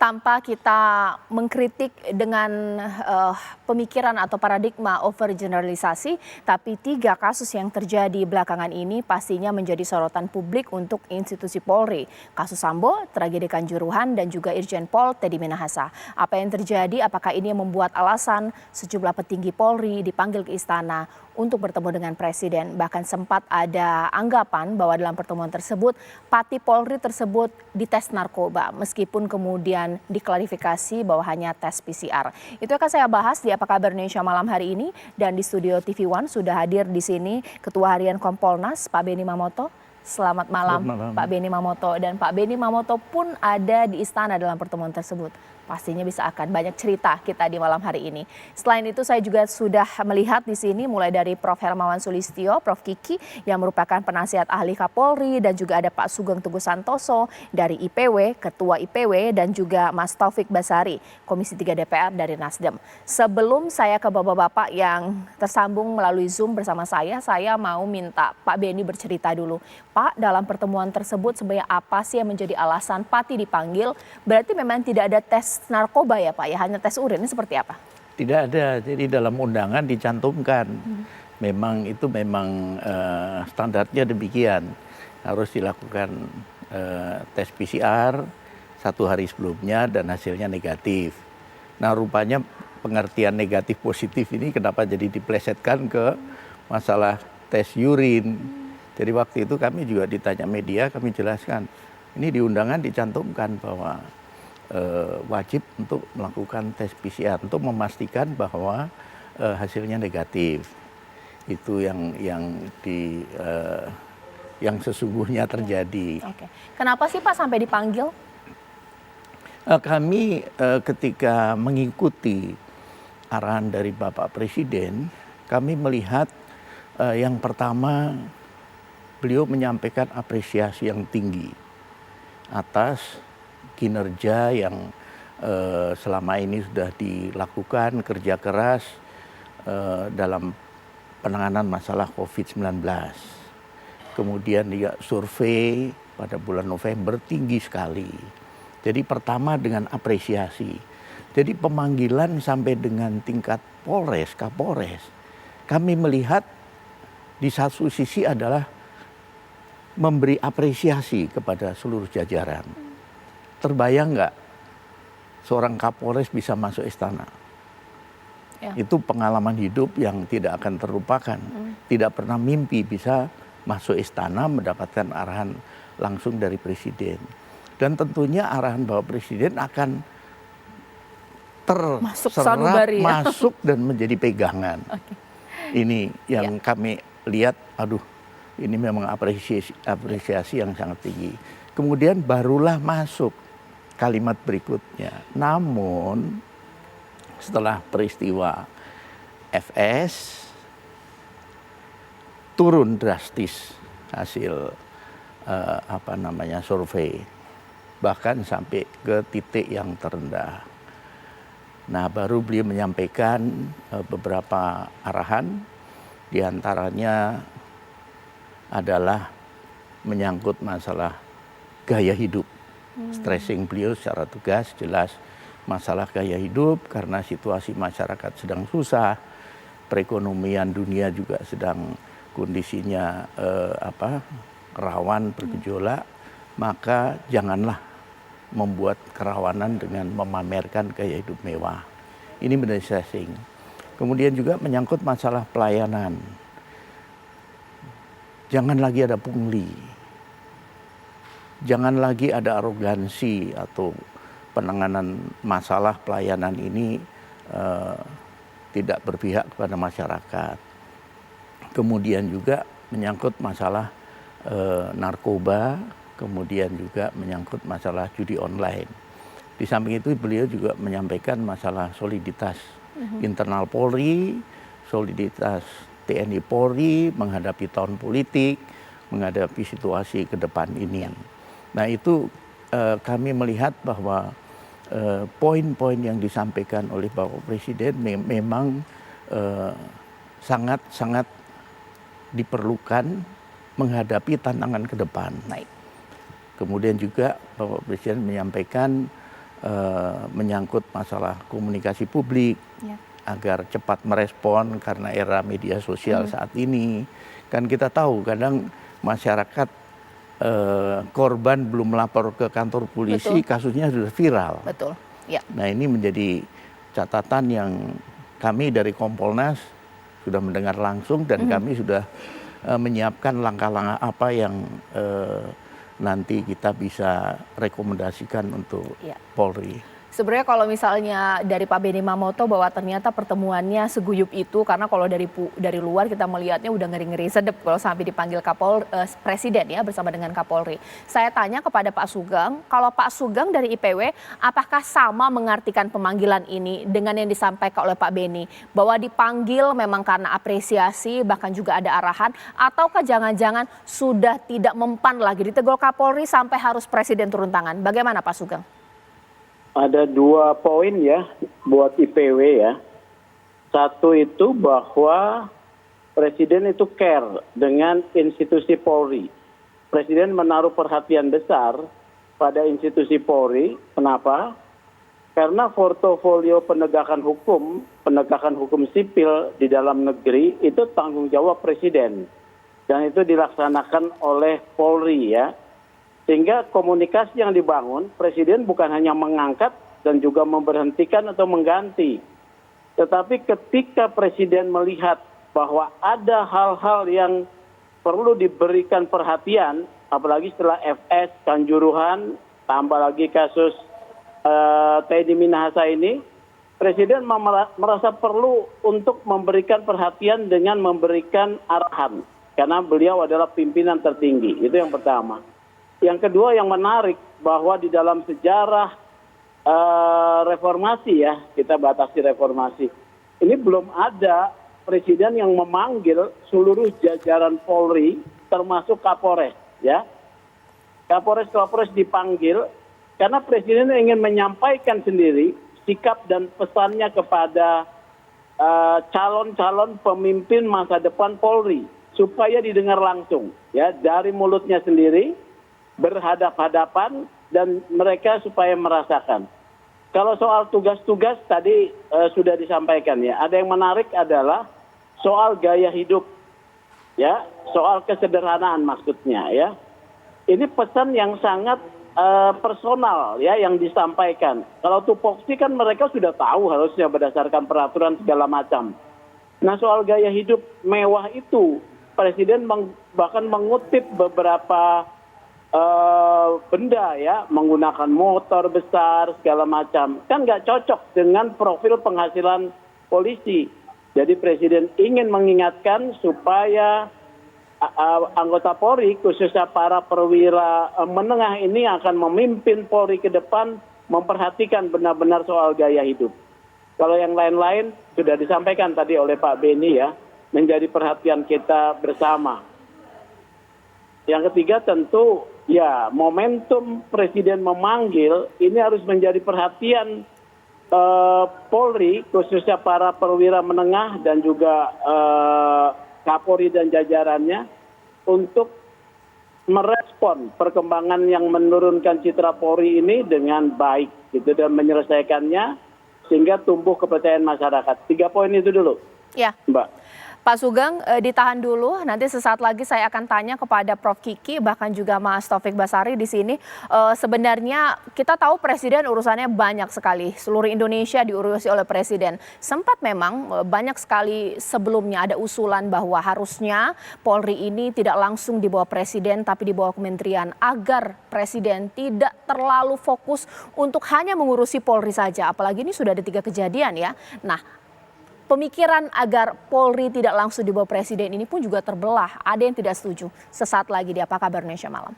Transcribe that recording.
tanpa kita mengkritik dengan pemikiran atau paradigma overgeneralisasi, tapi 3 kasus yang terjadi belakangan ini pastinya menjadi sorotan publik untuk institusi Polri. Kasus Sambo, tragedi Kanjuruhan, dan juga Irjen Pol Teddy Minahasa. Apa yang terjadi? Apakah ini membuat alasan sejumlah petinggi Polri dipanggil ke istana untuk bertemu dengan Presiden? Bahkan sempat ada anggapan bahwa dalam pertemuan tersebut, Pati Polri tersebut dites narkoba, meskipun kemudian diklarifikasi bahwa hanya tes PCR. Itu akan saya bahas di Apa Kabar Indonesia malam hari ini, dan di studio TV One sudah hadir di sini Ketua Harian Kompolnas Pak Benny Mamoto. Selamat malam, Pak Benny Mamoto. Dan Pak Benny Mamoto pun ada di istana dalam pertemuan tersebut. Pastinya bisa akan banyak cerita kita di malam hari ini. Selain itu saya juga sudah melihat di sini mulai dari Prof. Hermawan Sulistyo, Prof. Kiki yang merupakan penasihat ahli Kapolri, dan juga ada Pak Sugeng Teguh Santoso dari IPW, Ketua IPW, dan juga Mas Taufik Basari, Komisi 3 DPR dari Nasdem. Sebelum saya ke bapak-bapak yang tersambung melalui Zoom bersama saya mau minta Pak Benny bercerita dulu. Pak, dalam pertemuan tersebut sebenarnya apa sih yang menjadi alasan Pati dipanggil? Berarti memang tidak ada tes narkoba ya Pak, ya hanya tes urin, ini seperti apa? Tidak ada, jadi dalam undangan dicantumkan. Memang itu standarnya demikian. Harus dilakukan tes PCR 1 hari sebelumnya dan hasilnya negatif. Nah rupanya pengertian negatif positif ini kenapa jadi diplesetkan ke masalah tes urin. Jadi waktu itu kami juga ditanya media, kami jelaskan. Ini di undangan dicantumkan bahwa wajib untuk melakukan tes PCR untuk memastikan bahwa hasilnya negatif. Itu yang sesungguhnya terjadi. Oke. Kenapa sih Pak sampai dipanggil? Kami ketika mengikuti arahan dari Bapak Presiden, kami melihat yang pertama beliau menyampaikan apresiasi yang tinggi atas kinerja yang selama ini sudah dilakukan, kerja keras dalam penanganan masalah COVID-19. Kemudian dia survei pada bulan November tinggi sekali. Jadi pertama dengan apresiasi. Jadi pemanggilan sampai dengan tingkat Polres, Kapolres, kami melihat di satu sisi adalah memberi apresiasi kepada seluruh jajaran. Terbayang nggak seorang Kapolres bisa masuk istana? Ya. Itu pengalaman hidup yang tidak akan terlupakan. Tidak pernah mimpi bisa masuk istana mendapatkan arahan langsung terserap. Dan tentunya arahan Bapak Presiden akan terserap, masuk dan menjadi pegangan. Okay. Ini yang kami lihat, aduh ini memang apresiasi yang sangat tinggi. Kemudian barulah masuk kalimat berikutnya. Namun setelah peristiwa FS turun drastis hasil survei, bahkan sampai ke titik yang terendah. Nah, baru beliau menyampaikan beberapa arahan, diantaranya adalah menyangkut masalah gaya hidup. Stressing beliau secara tegas jelas masalah gaya hidup karena situasi masyarakat sedang susah, perekonomian dunia juga sedang kondisinya rawan bergejolak, maka janganlah membuat kerawanan dengan memamerkan gaya hidup mewah. Ini menjadi stressing. Kemudian juga menyangkut masalah pelayanan. Jangan lagi ada pungli. Jangan lagi ada arogansi atau penanganan masalah pelayanan ini tidak berpihak kepada masyarakat. Kemudian juga menyangkut masalah narkoba, kemudian juga menyangkut masalah judi online. Di samping itu beliau juga menyampaikan masalah soliditas internal Polri, soliditas TNI Polri menghadapi tahun politik, menghadapi situasi ke depan ini. Nah itu kami melihat bahwa poin-poin yang disampaikan oleh Bapak Presiden memang sangat-sangat diperlukan menghadapi tantangan ke depan. Kemudian juga Bapak Presiden menyampaikan menyangkut masalah komunikasi publik, Ya. agar cepat merespon karena era media sosial saat ini. Kan kita tahu kadang masyarakat korban belum melapor ke kantor polisi, Betul. kasusnya sudah viral. Betul. Ya. Nah ini menjadi catatan yang kami dari Kompolnas sudah mendengar langsung dan kami sudah menyiapkan langkah-langkah apa yang nanti kita bisa rekomendasikan untuk Ya. Polri. Sebenarnya kalau misalnya dari Pak Benny Mamoto bahwa ternyata pertemuannya seguyup itu, karena kalau dari luar kita melihatnya udah ngeri-ngeri sedep kalau sampai dipanggil Presiden ya bersama dengan Kapolri. Saya tanya kepada Pak Sugeng, kalau Pak Sugeng dari IPW, apakah sama mengartikan pemanggilan ini dengan yang disampaikan oleh Pak Benny, bahwa dipanggil memang karena apresiasi bahkan juga ada arahan, ataukah jangan-jangan sudah tidak mempan lagi ditegur Kapolri sampai harus Presiden turun tangan? Bagaimana Pak Sugeng? Ada 2 poin ya buat IPW ya. Satu itu bahwa Presiden itu care dengan institusi Polri. Presiden menaruh perhatian besar pada institusi Polri. Kenapa? Karena portofolio penegakan hukum sipil di dalam negeri itu tanggung jawab Presiden. Dan itu dilaksanakan oleh Polri ya. Sehingga komunikasi yang dibangun, Presiden bukan hanya mengangkat dan juga memberhentikan atau mengganti. Tetapi ketika Presiden melihat bahwa ada hal-hal yang perlu diberikan perhatian, apalagi setelah FS, Kanjuruhan, tambah lagi kasus Teddy Minahasa ini, Presiden merasa perlu untuk memberikan perhatian dengan memberikan arahan. Karena beliau adalah pimpinan tertinggi, itu yang pertama. Yang kedua yang menarik bahwa di dalam sejarah reformasi ya, kita batasi reformasi, ini belum ada Presiden yang memanggil seluruh jajaran Polri termasuk Kapolres ya. Kapolres dipanggil karena Presiden ingin menyampaikan sendiri sikap dan pesannya kepada calon-calon pemimpin masa depan Polri supaya didengar langsung ya dari mulutnya sendiri, berhadap-hadapan dan mereka supaya merasakan. Kalau soal tugas-tugas tadi sudah disampaikan ya. Ada yang menarik adalah soal gaya hidup ya, soal kesederhanaan maksudnya ya. Ini pesan yang sangat personal ya yang disampaikan. Kalau tupoksi kan mereka sudah tahu harusnya berdasarkan peraturan segala macam. Nah soal gaya hidup mewah itu Presiden bahkan mengutip beberapa benda ya, menggunakan motor besar segala macam, kan nggak cocok dengan profil penghasilan polisi. Jadi Presiden ingin mengingatkan supaya anggota Polri, khususnya para perwira menengah ini akan memimpin Polri ke depan, memperhatikan benar-benar soal gaya hidup. Kalau yang lain-lain sudah disampaikan tadi oleh Pak Benny ya, menjadi perhatian kita bersama. Yang ketiga tentu ya momentum Presiden memanggil ini harus menjadi perhatian Polri, khususnya para perwira menengah dan juga Kapolri dan jajarannya untuk merespon perkembangan yang menurunkan citra Polri ini dengan baik gitu dan menyelesaikannya sehingga tumbuh kepercayaan masyarakat. 3 poin itu dulu, Ya. Mbak. Pak Sugeng, ditahan dulu. Nanti sesaat lagi saya akan tanya kepada Prof. Kiki, bahkan juga Mas Taufik Basari di sini. Sebenarnya kita tahu Presiden urusannya banyak sekali. Seluruh Indonesia diurusi oleh Presiden. Sempat memang banyak sekali sebelumnya ada usulan bahwa harusnya Polri ini tidak langsung di bawah Presiden, tapi di bawah kementerian, agar Presiden tidak terlalu fokus untuk hanya mengurusi Polri saja. Apalagi ini sudah ada 3 kejadian ya. Nah, pemikiran agar Polri tidak langsung di bawah Presiden ini pun juga terbelah. Ada yang tidak setuju. Sesaat lagi di Apa Kabar Indonesia Malam.